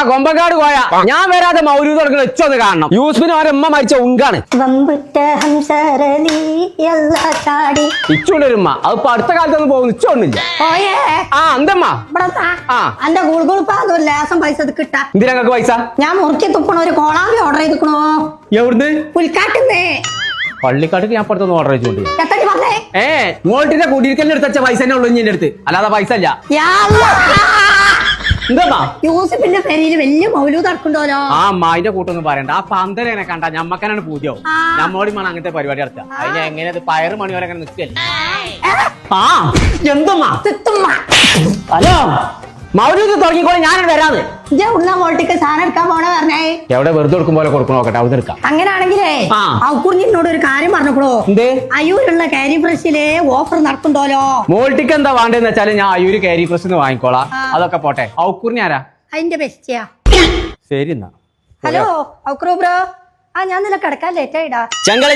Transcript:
കൊമ്പക്കാട് പോയാ ഞാൻ വരാതെ മൗലൂദ് തുടങ്ങി വെച്ചൊന്ന് കാണണം. യൂസ്ഫിന് അവരെ ഉമ്മ മരിച്ച ഉങ്കാണ്. ഇച്ചുണ്ടൊരുമ്മ അതിപ്പോ അടുത്ത കാലത്തൊന്നും പോകുന്നു ഇച്ചോണ്ടില്ല. ആ എന്തമ്മ എന്റെ ഗുൾഗുൾപ്പാതും ലേസം പൈസ കിട്ടാ. എന്തിനൊക്കെ പൈസ? ഞാൻ മുറുക്കി തുപ്പണ ഒരു കോളാമ്പി ഓർഡർ ചെയ്തിക്കണോ. എവിടുന്ന്? പുൽക്കാട്ടുന്നേ. പള്ളിക്കാട്ടിക്ക് ഞാൻ പുറത്തൊന്ന് ഓർഡർ ചെയ്തോണ്ട്. പറഞ്ഞേ മോൾട്ടിന്റെ കുടിയിരിക്കലിന് എടുത്ത പൈസ തന്നെ ഉള്ളു എന്റെ അടുത്ത്, അല്ലാതെ പൈസ ഇല്ല. യൂസഫിന്റെ പേരിൽ വലിയ മൗലൂദ് നടക്കണ്ടോലോ. ആ അമ്മായിന്റെ കൂട്ടൊന്നും പറയണ്ട. ആ പന്തലേനെ കണ്ട ഞമ്മക്കനാണ് പൂജയാവും. നമ്മോടി വേണം അങ്ങനത്തെ പരിപാടി നടത്തുക. അതിന് എങ്ങനെ പയറ് മണി വരെ അങ്ങനെ നിൽക്കല്ലേ? ആ എന്തമ്മാ ഹലോ മൗലൂദ് തുടങ്ങിക്കോളെ, ഞാനിവിടെ വരാതെ. മോൾട്ടിക്ക് സാധനം എടുക്കാൻ പോണ പറഞ്ഞേ. എവിടെ വെറുതെ കൊടുക്കും പോലെ കൊടുക്കണോ നോക്കട്ടെ, അവിടെ എടുക്കാം. അങ്ങനെയാണെങ്കിലേ ഔക്കുറിഞ്ഞിനോട് ഒരു കാര്യം പറഞ്ഞോളൂ. എന്തേ? അയ്യൂരുള്ള കാരി ഫ്രഷില് ഓഫർ നടക്കുന്നുണ്ടോലോ. മോൾട്ടിക്ക് എന്താ വേണ്ടതെന്ന് വെച്ചാല് ഞാൻ അയ്യൂര് കാരി ഫ്രഷ് വാങ്ങിക്കോളാം. അതൊക്കെ പോട്ടെ. ഔക്കുറിഞ്ഞ ആരാ? അതിന്റെ ബെസ്റ്റിയാ. ശരി എന്നാ. ഹലോ ഔക്രൂ ബ്രോ. ഞാൻ നില കിടക്കാൻ ലേറ്റ് ആയിടാ. ഞങ്ങള്